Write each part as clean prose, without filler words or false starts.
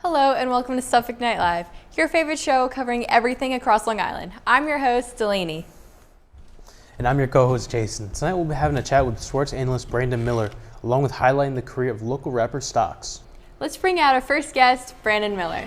Hello and welcome to Suffolk Night Live, your favorite show covering everything across Long Island. I'm your host, Delaney. And I'm your co-host, Jason. Tonight we'll be having a chat with sports analyst Brandon Miller, along with highlighting the career of local rapper Stocks. Let's bring out our first guest, Brandon Miller.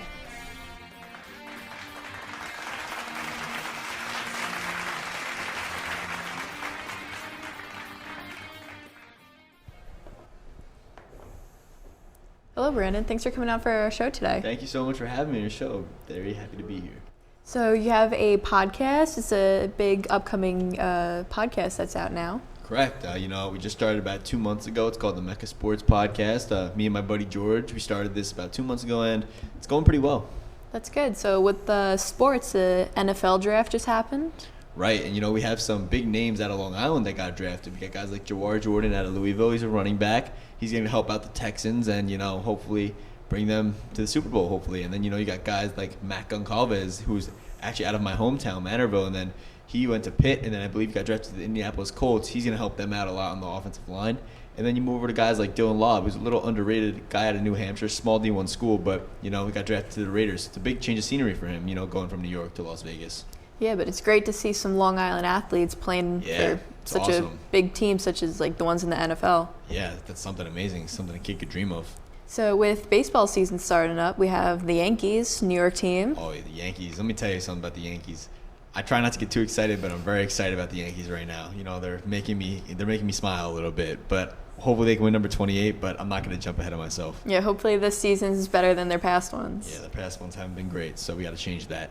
Hello, Brandon. Thanks for coming out for our show today. Thank you so much for having me on your show. Very happy to be here. So you have a podcast. It's a big upcoming podcast that's out now. Correct. We just started about 2 months ago. It's called the Mecca Sports Podcast. Me and my buddy George, we started this about 2 months ago, and it's going pretty well. That's good. So with the sports, the NFL draft just happened. Right, and we have some big names out of Long Island that got drafted. We got guys like Jawar Jordan out of Louisville. He's a running back. He's going to help out the Texans and, hopefully bring them to the Super Bowl, hopefully. And then, you got guys like Matt Goncalves, who's actually out of my hometown, Manorville, and then he went to Pitt, and then I believe got drafted to the Indianapolis Colts. He's going to help them out a lot on the offensive line. And then you move over to guys like Dylan Lobb, who's a little underrated guy out of New Hampshire, small D1 school, but, he got drafted to the Raiders. It's a big change of scenery for him, going from New York to Las Vegas. Yeah, but it's great to see some Long Island athletes playing for such a big team, such as like the ones in the NFL. Yeah, that's something amazing, something a kid could dream of. So with baseball season starting up, we have the Yankees, New York team. Oh, the Yankees. Let me tell you something about the Yankees. I try not to get too excited, but I'm very excited about the Yankees right now. They're making me smile a little bit, but hopefully they can win number 28, but I'm not going to jump ahead of myself. Yeah, hopefully this season is better than their past ones. Yeah, the past ones haven't been great, so we got to change that.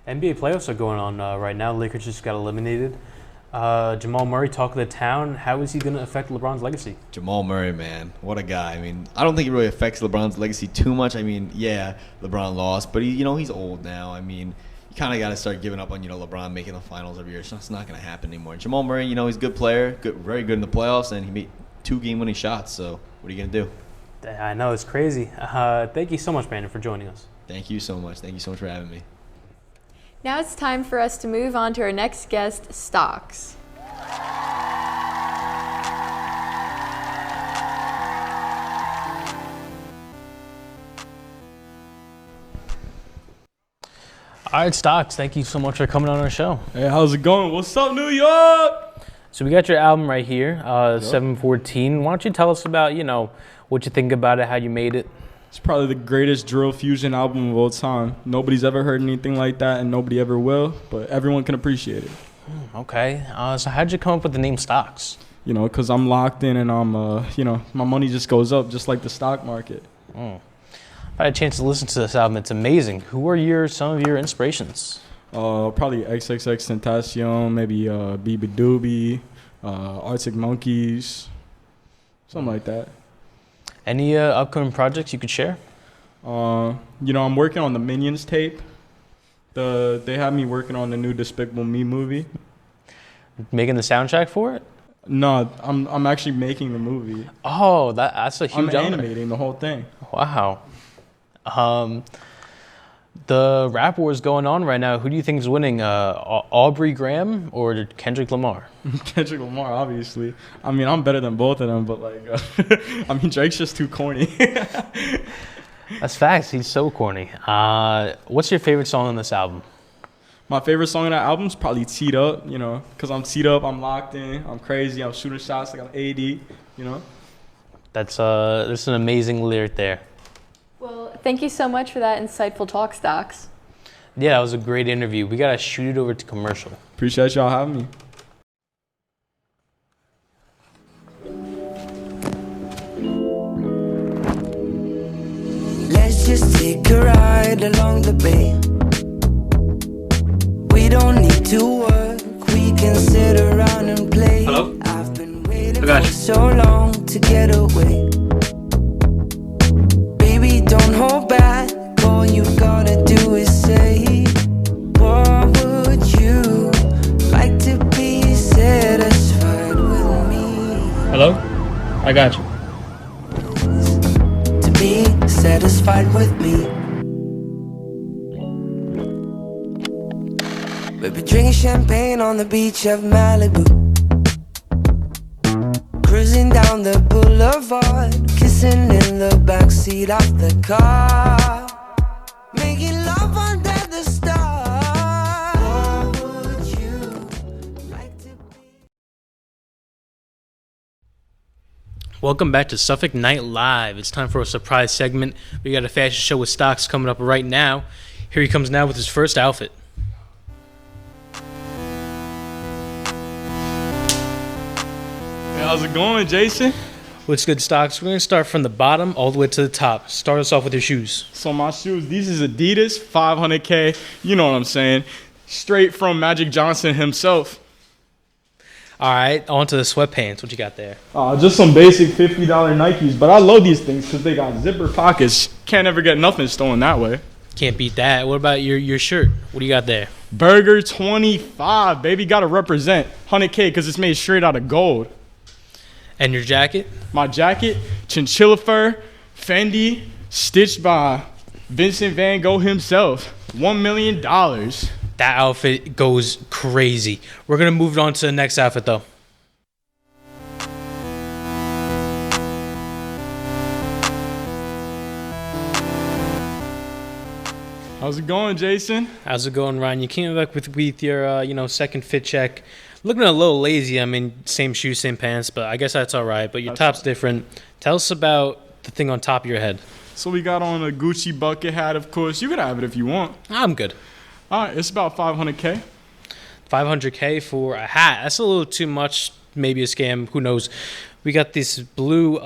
NBA playoffs are going on right now. Lakers just got eliminated. Jamal Murray, talk of the town. How is he going to affect LeBron's legacy? Jamal Murray, man, what a guy. I don't think it really affects LeBron's legacy too much. Yeah, LeBron lost, but he's old now. You kind of got to start giving up on, LeBron making the finals every year. It's not going to happen anymore. Jamal Murray, he's a good player, very good in the playoffs, and he made 2 game-winning shots. So what are you going to do? I know, it's crazy. Thank you so much, Brandon, for joining us. Thank you so much. Thank you so much for having me. Now it's time for us to move on to our next guest, Stocks. All right, Stocks, thank you so much for coming on our show. Hey, how's it going? What's up, New York? So we got your album right here, 714. Why don't you tell us about, what you think about it, how you made it? It's probably the greatest drill fusion album of all time. Nobody's ever heard anything like that, and nobody ever will, but everyone can appreciate it. Okay. So how'd you come up with the name Stocks? Because I'm locked in and I'm, my money just goes up just like the stock market. If I had a chance to listen to this album, it's amazing. Who are some of your inspirations? Probably XXXTentacion, maybe BB Doobie, Arctic Monkeys, something like that. Any upcoming projects you could share? I'm working on the Minions tape. They have me working on the new Despicable Me movie. Making the soundtrack for it? No, I'm actually making the movie. Oh, that's a huge honor. I'm animating the whole thing. Wow. The rap war is going on right now. Who do you think is winning? Aubrey Graham or Kendrick Lamar? Kendrick Lamar, obviously. I'm better than both of them, but Drake's just too corny. That's facts. He's so corny. What's your favorite song on this album? My favorite song on that album is probably Teed Up, because I'm teed up, I'm locked in, I'm crazy, I'm shooting shots like I'm AD, That's an amazing lyric there. Well, thank you so much for that insightful talk, Stocks. Yeah, that was a great interview. We got to shoot it over to commercial. Appreciate y'all having me. Let's just take a ride along the bay. We don't need to work, we can sit around and play. Hello? I've been waiting for so long to get away. Baby, don't hold back, all you gotta do is say, what would you like to be satisfied with me? Hello? I got you. To be satisfied with me. Baby, drinking champagne on the beach of Malibu, cruising down the boulevard, kissing in the backseat of the car. Welcome back to Suffolk Night Live. It's time for a surprise segment. We got a fashion show with stocks coming up right now. Here he comes now with his first outfit. Hey, how's it going, Jason? What's good, stocks? We're going to start from the bottom all the way to the top. Start us off with your shoes. So my shoes, these is Adidas, 500K. You know what I'm saying. Straight from Magic Johnson himself. All right, on to the sweatpants. What you got there? Just some basic $50 Nikes, but I love these things because they got zipper pockets. Can't ever get nothing stolen that way. Can't beat that. What about your shirt? What do you got there? Burger 25, baby. Got to represent 100K because it's made straight out of gold. And your jacket? My jacket, chinchilla fur, Fendi, stitched by Vincent Van Gogh himself. $1 million. That outfit goes crazy. We're going to move on to the next outfit, though. How's it going, Jason? How's it going, Ryan? You came back with your, second fit check. Looking a little lazy. I mean, same shoes, same pants, but I guess that's all right. But your top's different. Tell us about the thing on top of your head. So we got on a Gucci bucket hat, of course. You could have it if you want. I'm good. All right, it's about 500K. 500K for a hat. That's a little too much. Maybe a scam. Who knows? We got this blue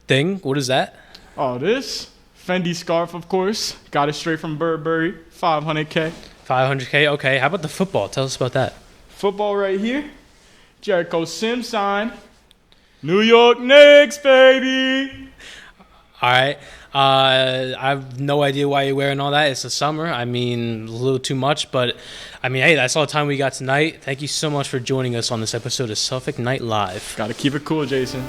thing. What is that? Oh, this? Fendi scarf, of course. Got it straight from Burberry. 500K. 500K. Okay. How about the football? Tell us about that. Football right here. Jericho Sims sign. New York Knicks, baby. All right. I have no idea why you're wearing all that. It's the summer. I mean, a little too much, but I mean, hey, that's all the time we got tonight. Thank you so much for joining us on this episode of Suffolk Night Live. Gotta keep it cool, Jason.